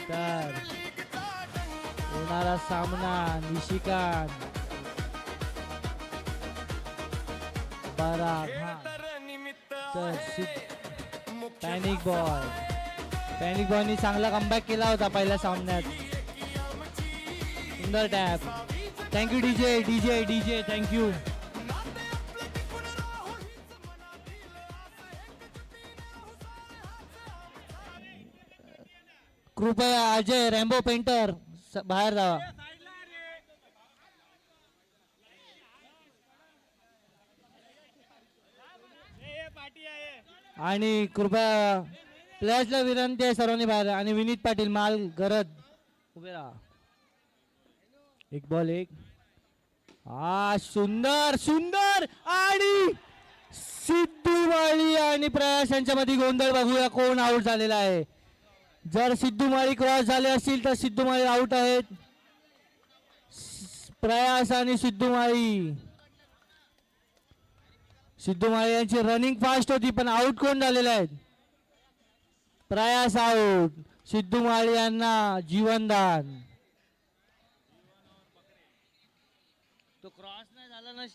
तर होणारा सामना निशिकांत पराग हा तर पॅनिक बॉयनी चांगला कमबॅक केला होता पहिल्या सामन्यात. सुंदर tap. Thank you DJ DJ DJ thank you. कृपया अजय रॅम्बो पेंटर बाहेर जावा. आणि कृपया प्लेयर्सला विनंती आहे सर्वांनी बाहेर. आणि विनीत पाटील माल गरज उभे राहा. एक बॉल एक. हा सुंदर सुंदर आणि सिद्धू माळी आणि प्रयास यांच्यामध्ये गोंधळ. बघूया कोण आउट झालेला आहे. जर सिद्धू माळी क्रॉस झाले असतील तर सिद्धू माळी आउट आहेत. प्रयास आणि सिद्धू माळी. सिद्धू माळी यांची रनिंग फास्ट होती पण आउट कोण झालेले आहेत. प्रयास आउट. सिद्धू माळी यांना जीवनदान. तो क्रॉस नाही झाला ना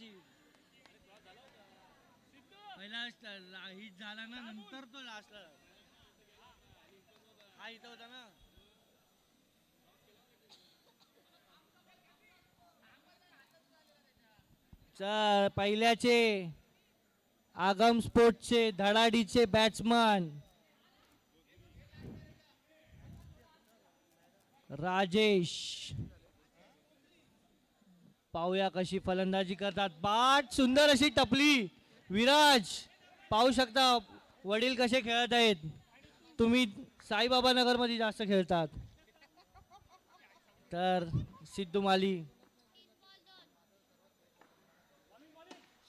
पहिला हिट झाला ना नंतर तो लास्टला हा इथं होता ना. चल पहिल्याचे आगम स्पोर्ट्सचे धडाडीचे बॅट्समन राजेश. पाहूया कशी फलंदाजी करतात. बाट सुंदर अशी टपली. विराज पाहू शकता वडील कसे खेळत आहेत. तुम्ही साईबाबा नगर मध्ये जास्त खेळतात. तर सिद्धू माली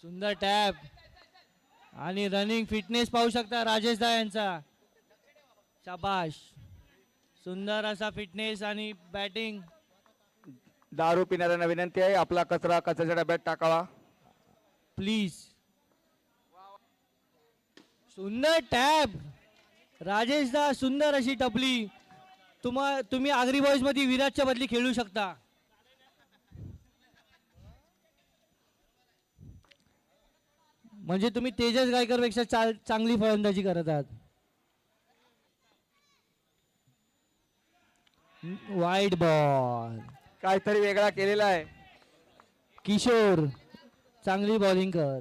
सुंदर टॅप आणि रनिंग फिटनेस पाहू शकता राजेश दा यांचा. शाबाश. सुंदर असा फिटनेस आणि बॅटिंग. दारू पिणाऱ्यांना विनंती आहे आपला कचरा कचऱ्याच्या डब्यात टाकावा प्लीज. सुंदर टॅप राजेश दा. सुंदर अशी टपली. तुम्ही आगरी बॉईज मध्ये विराजच्या बदली खेळू शकता. म्हणजे तुम्ही तेजस गायकर पेक्षा चांगली फलंदाजी करत आहात. वाईट बॉल. काहीतरी वेगळा केलेला आहे. किशोर चांगली बॉलिंग कर.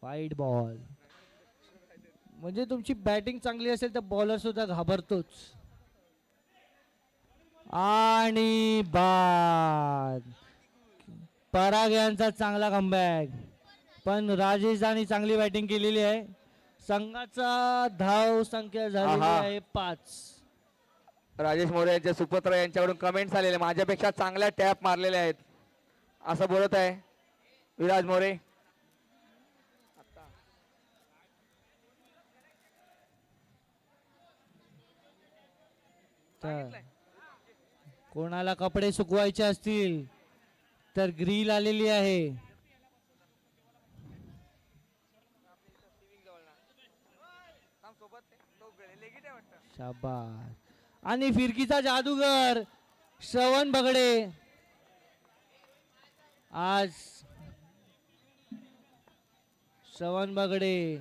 वाईट बॉल. म्हणजे तुमची बॅटिंग चांगली असेल तर बॉलर सुद्धा घाबरतोच. आणि बाद. पराग यांचा चांगला कमबॅक. पण राजेश यांनी चांगली बॅटिंग केलेली आहे. संघाचा धाव संख्या झालेली आहे 5. राजेश मोरे यांचे सुपुत्र यांच्याकडून कमेंट्स आलेले माझ्यापेक्षा चांगल्या टॅप मारलेले आहेत असं बोलत आहे विराज मोरे. कोणाला कपडे सुकवायचे असतील तर ग्रिल आलेली आहे. शाबास. आणि फिरकीचा जादूगर श्रवण बगडे. आज श्रवण बगडे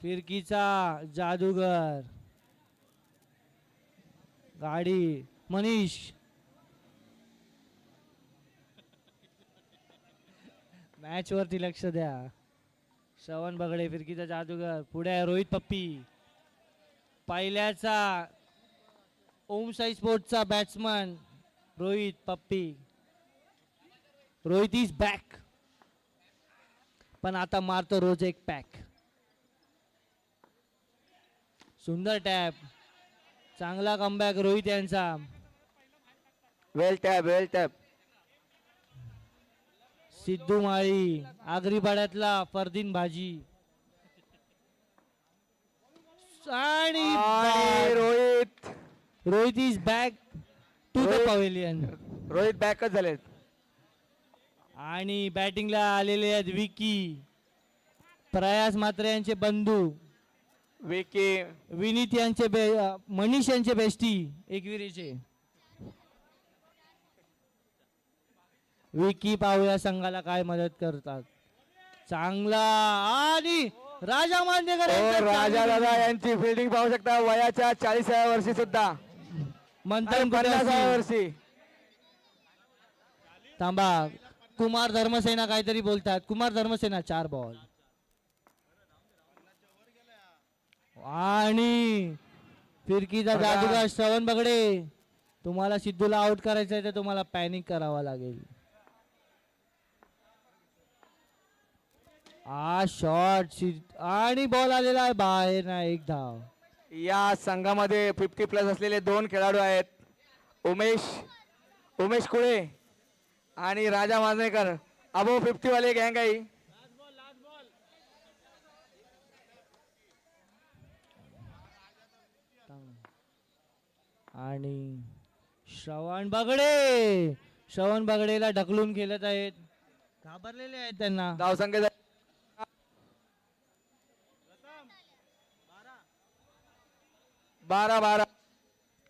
फिरकीचा जादूगर. गाडी मनीष. मॅच वरती लक्ष द्या. श्रवण बगडे फिरकीचा जादूगर. पुढे रोहित पप्पी. पहिल्याचा ओम साई स्पोर्ट्सचा बॅट्समन रोहित पप्पी. Rohit is back. पण आता मारतो रोज एक पॅक. सुंदर टॅप. चांगला कमबॅक रोहित यांचा. Well tap well tap. Siddhu Mali Agri पाड्यातला फरदीन भाजी. आणि Rohit Rohit is back to the pavilion. Rohit बॅकच झालेत. आणि बॅटिंगला आलेले आहेत विकी प्रयास मात्रे यांचे बंधू विकी विनीत यांचे मनीष यांचे बेस्टी एकविरीचे विकी पाहूया संघाला काय मदत करतात. चांगला आणि राजा मांडेकर यांचा राजा चांगला दादा यांची फिल्डिंग पाहू शकता वयाच्या 40व्या वर्षी सुद्धा मंथन 50व्या वर्षी. थांबा कुमार धर्मसेना काहीतरी बोलतात. कुमार धर्मसेना 4 बॉल आणि फिरकीचा बघा. जादूगार श्रवण बगडे. तुम्हाला सिद्धूला आउट करायचं आहे तर तुम्हाला पॅनिक करावा लागेल. शॉट आणि बॉल आलेला आहे बाहेर ना. एक धाव. या संघामध्ये 50+ असलेले 2 खेळाडू आहेत. उमेश कुळे आणि राजा मांजरेकर. अबो 50 वाले गँग आहे. आणि श्रवण बगडेला ढकलून खेळत आहेत. घाबरलेले आहेत त्यांना. धावसंख्या 12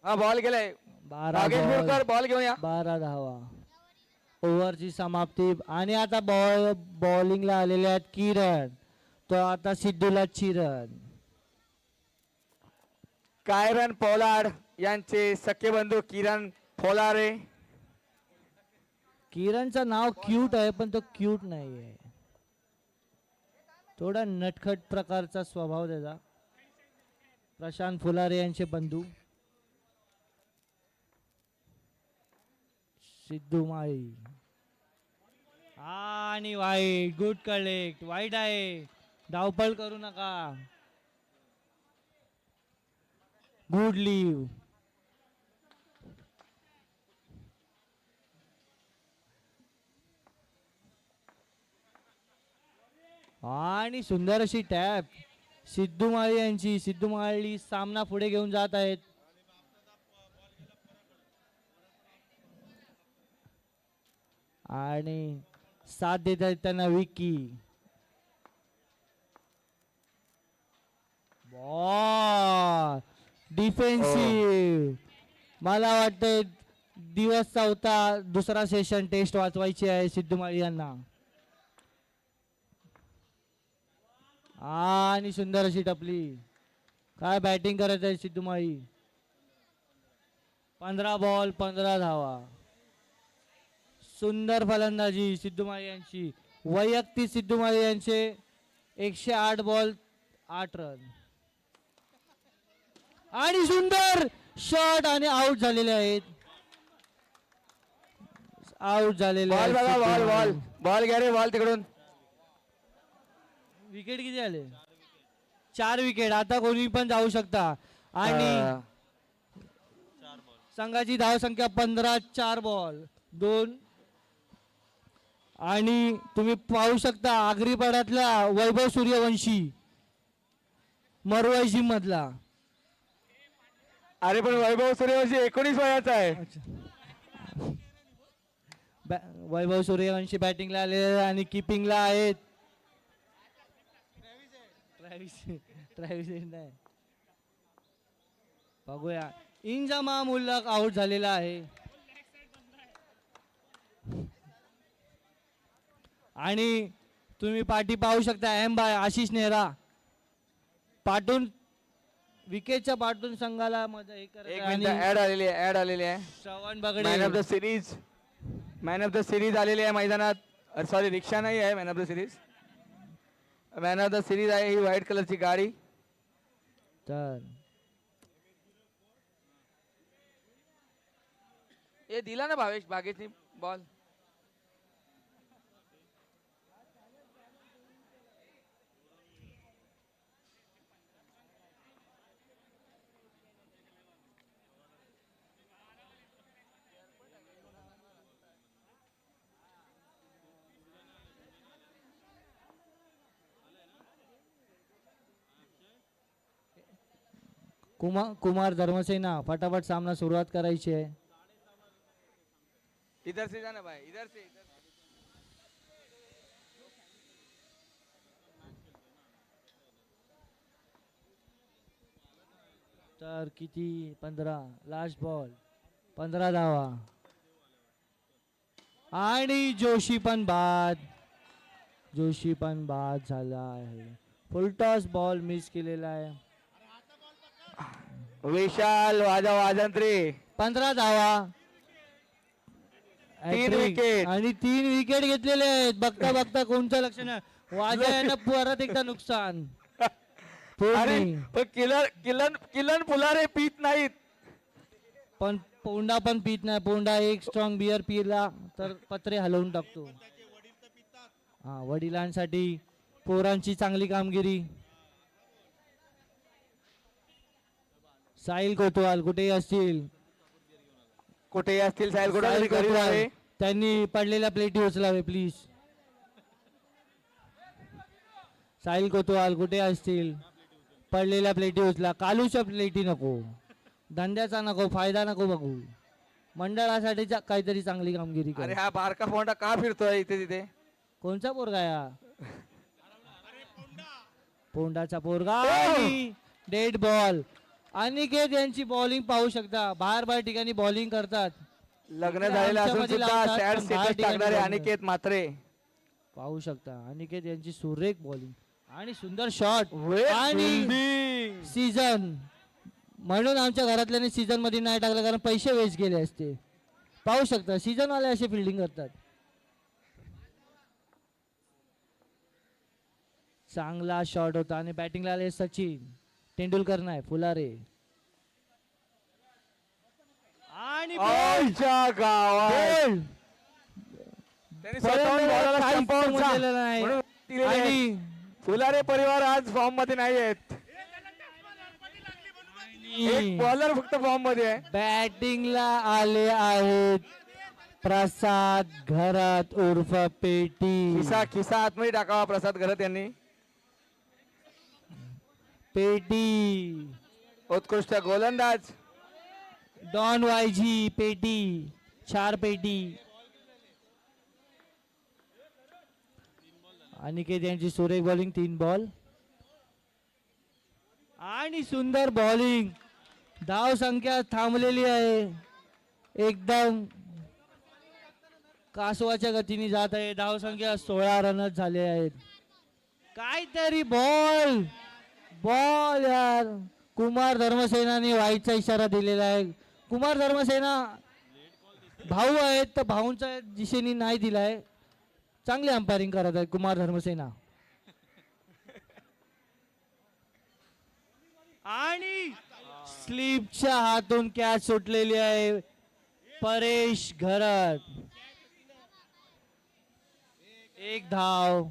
हा बॉल गेलाय. 12 बॉल घेऊन या. 12 धावा. ओव्हरची समाप्ती आणि आता बॉलिंगला आलेले आहेत किरण. तो आता सिद्धूला चिरण. कायरन पोलार्ड यांचे सख्खे बंधू किरण फोलारे. किरणचं नाव क्यूट आहे पण तो क्यूट नाही आहे. थोडा नटखट प्रकारचा स्वभाव त्याचा. प्रशांत फुलारे यांचे बंधू सिद्धू माळी. आणि वाईट. Good collect. वाईट आहे. धावपळ करू नका. Good leave. आणि सुंदर अशी टॅप सिद्धू माळी यांची. सिद्धू माळी सामना पुढे घेऊन जात आहेत. आणि साथ देत आहेत त्यांना विकी. Ball defensive. मला वाटतंय दिवस चौथा दुसरा सेशन टेस्ट वाचवायची आहे सिद्धू माळी यांना. आणि सुंदर अशी टपली. काय बॅटिंग करत आहे सिद्धू माळी. 15 बॉल 15 धावा. सुंदर फलंदाजी सिद्धू माळी यांची. वैयक्तिक सिद्धू माळी यांचे 108 बॉल 8 रन. आणि सुंदर शॉट आणि आउट झालेले आहेत. आउट झालेले बॉल बघा. बॉल बॉल घ्या रे. बॉल तिकडून. विकेट किती आले. 4 विकेट. आता कोणी पण जाऊ शकता. आणि संघाची धाव संख्या 15. 4 बॉल 2. आणि तुम्ही पाहू शकता आगरी पाड्यातला वैभव सूर्यवंशी मरवाई जिम मधला. अरे पण वैभव सूर्यवंशी 19 वयाचा आहे. वैभव सूर्यवंशी बॅटिंगला आलेले आणि किपिंगला आहेत. ट्रॅव्हिस नाही. बघूया. इंजामा मुल्लक आउट झालेला आहे. आणि तुम्ही पाठी पाहू शकता एम बाय आशिष नेहरा पाठून विकेटच्या पाठून संघाला ऍड आलेली आहे. श्रवण बगडे मॅन ऑफ द सिरीज आलेली आहे मैदानात. सॉरी रिक्षा नाही आहे. मॅन ऑफ द सिरीज आहे ही व्हाईट कलरची गाडी. तर हे दिला ना बागेची बॉल. कुमार धर्मसेना फटाफट सामना सुरुवात करायची आहे. इधर से जाना भाई. इधर से. तर किती 15 लास्ट बॉल 15 धावा आणि जोशी पण बाद झाला आहे. फुलटॉस बॉल मिस केलेला आहे. विशाल वाजंत्री 15 धावा 3 Hat-trick. wicket. आणि 3 विकेट घेतलेले आहेत. बघता बघता कोणचं लक्ष नाही. वाजा यांना परत एकदा नुकसान. अरे पूर्ण. पण किलन फुलारे पीत नाहीत. पण पोंडा पण पित नाही. पोंडा एक स्ट्रॉंग बियर पिला तर पत्रे हलवून टाकतो. हा वडिलांसाठी पोरांची चांगली कामगिरी. साहिल कोतवाल कुठेही असतील कुठेही असतील साहेब साहिल घरी कोतवाल, जावे. त्यांनी पडलेल्या प्लेटी उचलावे प्लीज. साहिल कोतवाल कुठे असतील पडलेल्या प्लेटी उचला. कालूच्या प्लेटी नको. धंद्याचा नको. फायदा नको बघू. मंडळासाठी काहीतरी चांगली कामगिरी अरे कर. हा बारका फोंडा का फिरतोय इथे तिथे. कोणचा पोरगा या पोंडाचा पोरगा. Dead ball. अनिकेत यांची बॉलिंग पाहू शकता. बाहेर ठिकाणी बॉलिंग करतात. लग्न इकडे झालेलं असून आमच्यामध्ये सुद्धा लावतात, सॅड पण बाहेर स्टेटस ठिकाणी टाकणारे बॉलिंग अनिकेत मात्रे. पाहू शकता अनिकेत यांची सुरेख बॉलिंग आणि सुंदर शॉट. Great आणि fielding. सीझन म्हणून आमच्या घरातल्याने सीझन मध्ये नाही टाकलं कारण पैसे वेस्ट गेले असते. पाहू शकता सीझन वाले असे फिल्डिंग करतात. चांगला शॉट होता आणि बॅटिंगला आले सचिन तेंडुलकर नाही फुलारे. आणि आमच्या गावात ball. त्यांनी स्वतःहून बॉलरला काहीच स्टंपावर जा समजलेलं नाही. म्हणून दिलेले आहेत. आणि फुलारे परिवार आज फॉर्म मध्ये नाही आहेत. एक बॉलर फक्त फॉर्म मध्ये आहे. बॅटिंगला आले आहेत प्रसाद घरात उर्फ पेटी. खिसा आतमध्ये टाकावा प्रसाद घरत यांनी. पेटी उत्कृष्ट गोलंदाज डॉन वायजी पेटी 4 पेटी. अनिकेत यांची सुरेख बॉलिंग 3 बॉल आणि सुंदर बॉलिंग. धाव संख्या थांबलेली आहे. एकदम कासवाच्या गतीने जात आहे. धाव संख्या 16 रनच झाले आहेत. काहीतरी बॉल यार. कुमार धर्मसेनाने वाईटचा इशारा दिलेला आहे. कुमार धर्मसेना भाऊ आहेत तर भाऊंच्या दिशेने नाही दिलाय. चांगली अंपायरिंग करत आहे कुमार धर्मसेना. आणि स्लिपच्या हातून कॅच सुटलेली आहे. परेश घरत 1 धाव.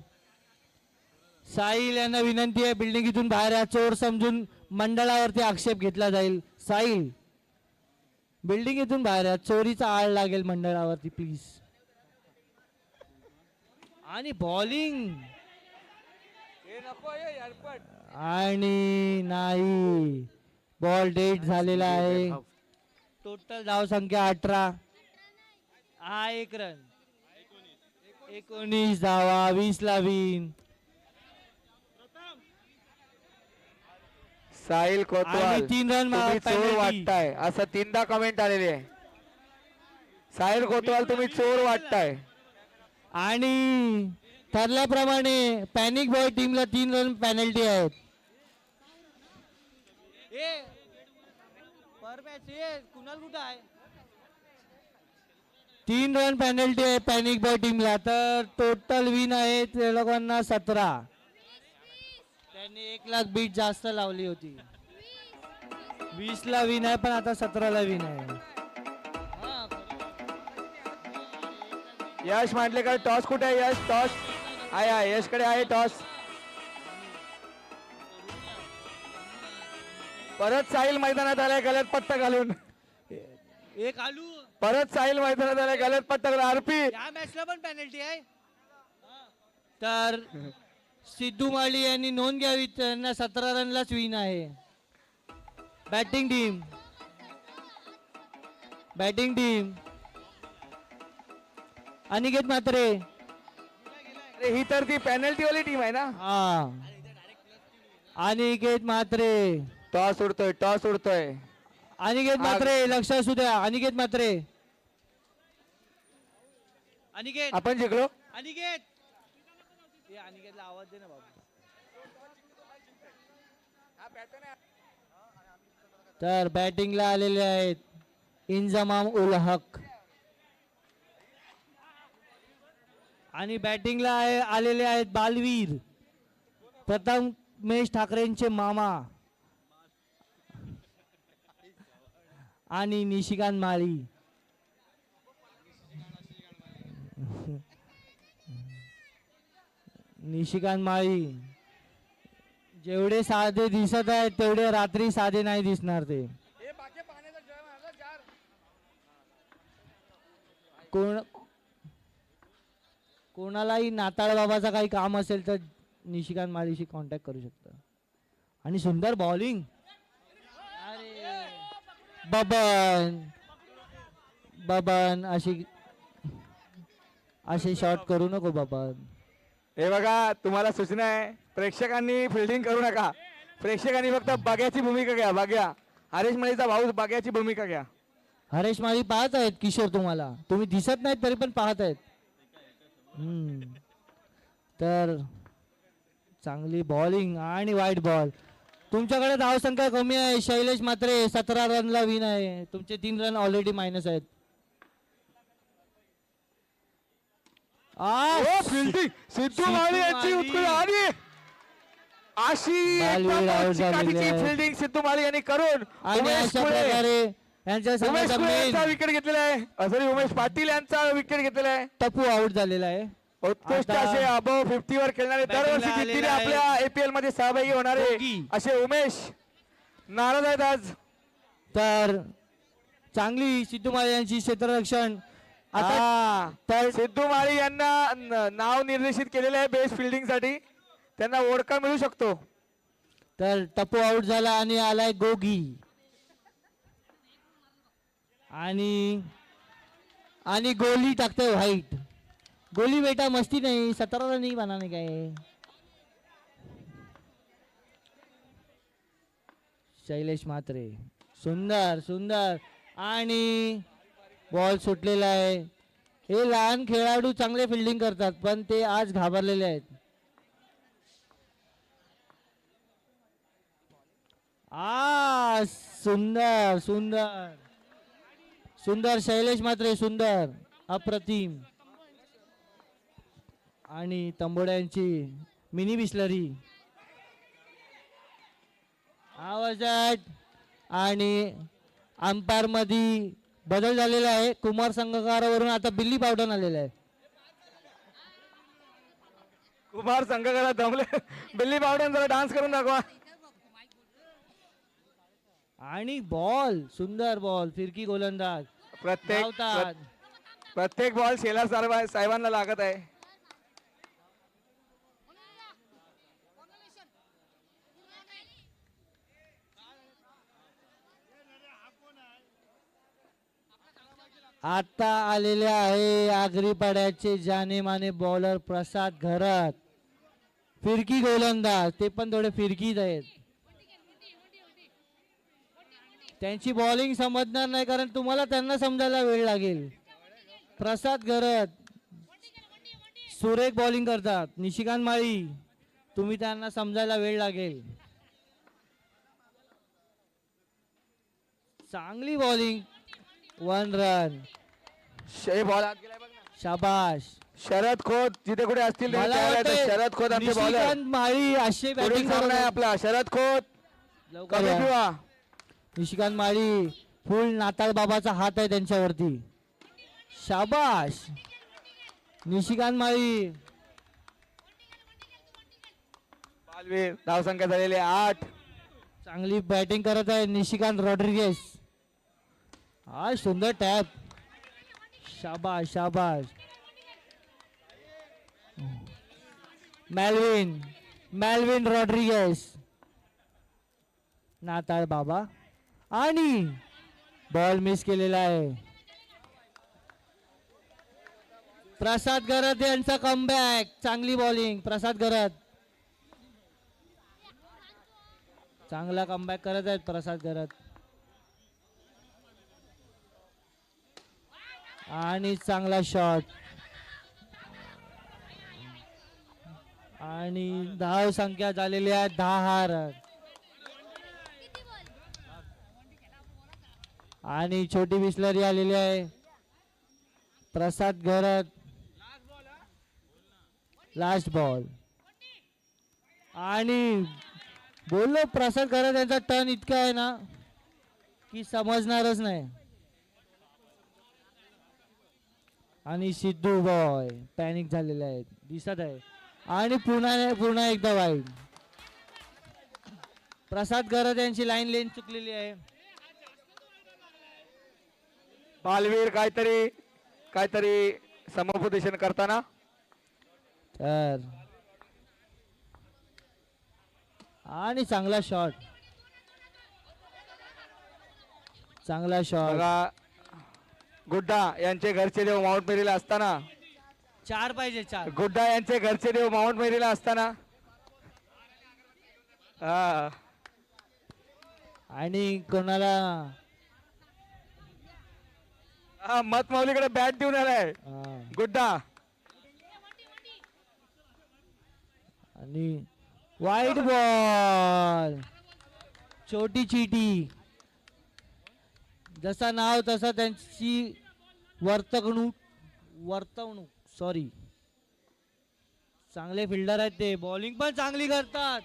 साहिल यांना विनंती आहे बिल्डिंगीतून बाहेर या. चोर समजून मंडळावरती आक्षेप घेतला जाईल. साहिल बिल्डिंगीतून बाहेर या. चोरीचा आळ लागेल मंडळावरती प्लीज. आणि बॉलिंग आणि नाही बॉल डेट झालेला आहे. टोटल धाव संख्या 18. हा 1 रन 19 धावा 20 ला विन. साहिल कोतवाल आणि 3 रन तुम्ही चोर वाटताय असं 3दा कमेंट आलेली आहे. साहिल कोतवाल तुम्ही चोर वाटताय. आणि ठरल्याप्रमाणे पॅनिक बॉय टीमला 3 रन पेनल्टी आहेत. कुणाल कुठं आहे 3 रन पेनल्टी आहे पॅनिक बॉय टीमला. तर टोटल विन आहे त्या लोकांना 17. त्यांनी 1 लाख बीट जास्त लावली होती. 20 ला विन आहे पण आता 17 ला विन आहे. यश मांडलेकर टॉस कुठे आहे. यश टॉस आहे यशकडे आहे टॉस. परत साहिल मैदानात आलाय गलत पट्टा घालून. एक आलू परत साहिल मैदानात आलाय गलत पट्टा घालून. आरपी या मॅचला पण पेनल्टी आहे. तर सिद्धू माळी यांनी नोंद घ्यावी. त्यांना 17 रनलाच विन आहे. Batting team Aniket Mhatre. ही तर ती पेनल्टी वाली टीम आहे ना. हा अनिकेत म्हात्रे टॉस उडतोय, टॉस उडतोय. अनिकेत म्हात्रे लक्ष असू द्या. अनिकेत म्हात्रे. अनिकेत आपण जिंकलो. अनिकेत हे अनिकेतला आवाज दे ना बाबा. तर बॅटिंगला आलेले आहेत इंजमाम उल हक आणि बॅटिंगला आलेले आहेत बालवीर प्रथमेश ठाकरेंचे मामा आणि निशिकांत माळी. निशिकांत माळी जेवढे साधे दिसत आहेत तेवढे रात्री साधे नाही दिसणार ते. कोणालाही नाताळ बाबाचा काही काम असेल तर निशिकांत माळीशी कॉन्टॅक्ट करू शकता. आणि सुंदर बॉलिंग. बबन बबन असे शॉट करू नको बबन. हे बघा तुम्हाला सूचना आहे, प्रेक्षकांनी फिल्डिंग करू नका. प्रेक्षकांनी फक्त बाग्याची भूमिका घ्या. बाग्या हरेश माळीचा भाऊ बाग्याची भूमिका घ्या. हरेश माळी पाहत आहेत किशोर, तुम्हाला तुम्ही दिसत नाहीत तरी पण पाहत आहेत. तर चांगली बॉलिंग आणि वाईट बॉल. तुमच्याकडे धावसंख्या कमी आहे. शैलेश म्हात्रे 17 रनला विन आहे. तुमचे 3 रन ऑलरेडी मायनस आहेत. फिल्डिंग सिद्धू माळी यांची उत्कृष्ट आणि अशी बालवीर out झालेले आहेत. फिल्डिंग सिद्धू माळी यांनी करून आणि उमेश अशा कुळे प्रकारे यांच्या उमेश संघाचा कुळे यांचा मेन विकेट घेतलेला आहे. सॉरी उमेश पाटील यांचा विकेट घेतलेला आहे. टप्पू आउट झालेला आहे. उत्कृष्ट आता असे अबव 50 वर खेळणारे batting ला दरवर्षी आलेले जिद्दीने आहे. आपल्या एपीएल मध्ये सहभागी होणारे दोघी. असे उमेश नाराज आहेत आज. तर चांगली सिद्धू माळी यांची क्षेत्ररक्षण. आता तर सिद्धू माळी यांना नाव निर्देशित केलेले आहे बेस्ट फिल्डिंग साठी. त्यांना ओळखा मिळू शकतो. तर टप्पू आउट झाला आणि आलाय गोगी. आणि गोली टाकतोय व्हाईट. गोली बेटा मस्ती नाही. 17 रन नहीं बनाने का है. शैलेश म्हात्रे सुंदर सुंदर आणि बॉल सुटलेला आहे. हे लहान खेळाडू चांगले फिल्डिंग करतात पण ते आज घाबरलेले आहेत. सुंदर सुंदर सुंदर शैलेश म्हात्रे सुंदर अप्रतिम. आणि तंबोड्यांची मिनी बिस्लरी आवाजात. आणि अंपायर मध्ये बदल झालेला आहे. कुमार संघकारावरून आता बिल्ली पावडन आलेला आहे. कुमार संघकारा दमले. बिल्ली पावडन जरा डान्स करून दाखवा. आणि बॉल सुंदर बॉल. फिरकी गोलंदाज धावतात. प्रत्येक बॉल शेलार साहेबांना लागत आहे. आता आलेले आहे आगरीपाड्याचे जाने माने बॉलर प्रसाद घरत. फिरकी गोलंदाज ते पण थोडे फिरकीत आहेत. त्यांची बॉलिंग समजणार नाही कारण तुम्हाला त्यांना समजायला वेळ लागेल. प्रसाद घरत सुरेख बॉलिंग करतात. निशिकांत माळी तुम्ही त्यांना समजायला वेळ लागेल. चांगली बॉलिंग. 1 रन. बॉल आत गेलाय बघ ना. शाबाश. शरद खोत जिथे कुठे असतील मला त्यावेळेला वाटतंय शरद खोत आमचे बॉलर. निशिकांत माळी असे पुढील बॅटिंग सामना आहे आपला. शरद खोत लवकर कमी या. ठेवा. निशिकांत माळी फुल नाताळ बाबाचा हात आहे त्यांच्यावरती. शाबाश निशिकांत माळी. बालवीर धावसंख्या झालेली 8. चांगली बॅटिंग करत आहे निशिकांत रॉड्रिगेस. हा सुंदर टॅप. शाबाश शाबाश. मॅल्विन रॉड्रिगेस नाताळ बाबा. आणि बॉल मिस केलेला आहे. प्रसाद गरत यांचा कमबॅक. चांगली बॉलिंग प्रसाद गरत. चांगला कमबॅक करत आहेत प्रसाद करत. आणि चांगला शॉट. आणि धाव संख्या झालेली आहे 10 रन. आणि छोटी बिस्लरी आलेली आहे. प्रसाद घरत लास्ट बॉल. आणि बोललो प्रसाद घरत यांचा टर्न इतका आहे ना की समजणारच नाही. आणि सिद्धू बॉय पॅनिक झालेले आहेत दिसत आहे. आणि पुन्हा एकदा वाईड. प्रसाद घरत यांची लाईन लेन चुकलेली आहे. बालवीर काहीतरी समुपदेशन करताना. तर आणि चांगला शॉट. चांगला शॉट. बघा गुड्डा यांचे घरचे देव माउंट मेरीला असताना. 4 पाहिजे 4. गुड्डा यांचे घरचे देव माउंट मेरीला असताना. हा आणि कोणाला हा मत माऊलीकडे बॅट देऊन आलाय गुड्डा. आणि वाईट बॉल. छोटी चिटी. जसा नाव तसा त्यांची वर्तवणूक सॉरी. चांगले फिल्डर आहेत ते. बॉलिंग पण चांगली करतात.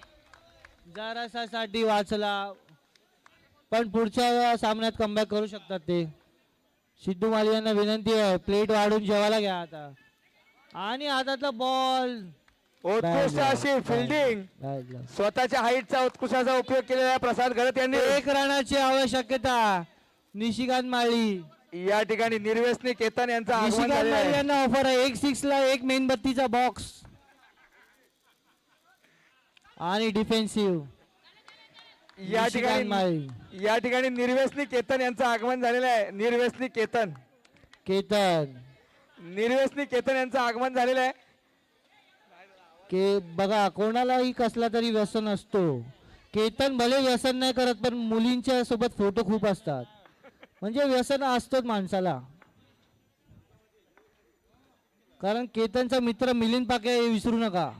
जरासाठी वाचला पण पुढच्या सामन्यात कमबॅक करू शकतात ते. सिद्धू माली यांना विनंती आहे प्लेट वाढून जेवायला घ्या आता. आणि हातातला बॉल. उत्कृष्ट अशी फिल्डिंग. स्वतःच्या हाईटचा उत्कृष्टाचा उपयोग केलेला आहे प्रसाद घरत यांनी. 1 रनाची आवश्यकता. निशिकांत माळी. या ठिकाणी निर्व्यसनी केतन यांचा आगमन निशिकांत झालेला माळी आहे. यांना ऑफर आहे. 1 6 ला 1 मेणबत्तीचा बॉक्स. आणि डिफेन्सिव्ह. या निशिकांत माळी. ठिकाणी निर्व्यसनी केतन यांचं आगमन झालेलं आहे. निर्व्यसनी केतन यांचं आगमन झालेलं आहे. के बघा कोणालाही कसला तरी व्यसन असतो. केतन भले व्यसन नाही करत पण मुलींच्या सोबत फोटो खूप असतात. म्हणजे व्यसन असतोच माणसाला. कारण केतनचा मित्र मिलिंद पाके विसरू नका.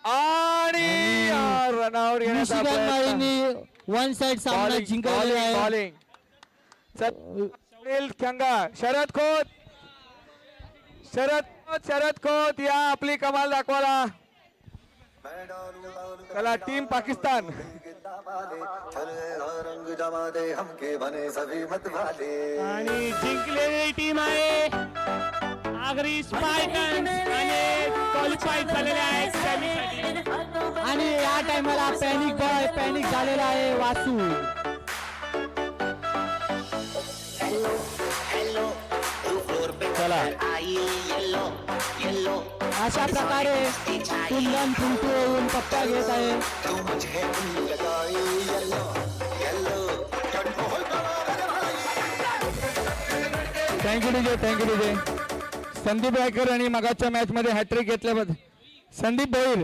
आणि रनावर येण्याचा निशिकांत प्रयत्न. माळीने 1 साइड सामना जिंकलेला आहे. बॉलिंग सुनील खंगा. शरद खोत या आपली कमाल दाखवाला. चला टीम पाकिस्तान. आणि जिंकलेली टीम आहे आगरी स्पायटन्स आणि क्वालिफाय झालेले आहेत सेमीसाठी. आणि या टाइमला पॅनिक झालेला आहे वासू. चला अशा प्रकारे कुंदन फुलटू होऊन पप्प्या घेत आहे. Thank you DJ. संदीप रायकर यांनी मगाच्या मॅच मध्ये हॅट्रिक घेतल्याबद्दल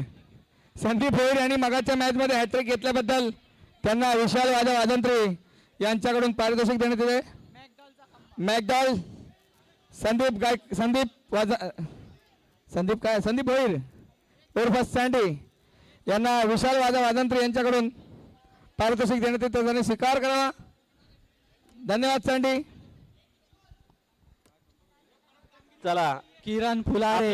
संदीप भोईर यांनी मगाच्या मॅच मध्ये हॅट्रिक घेतल्याबद्दल त्यांना विशाल वाजंत्री यांच्याकडून पारितोषिक देण्यात येते. मॅकडॉल संदीप भोईर उर्फ सँडी यांना विशाल वाजंत्री यांच्याकडून पारितोषिक देण्यात येते. त्यांनी स्वीकार करावा. धन्यवाद सँडी. चला किरण फुलारे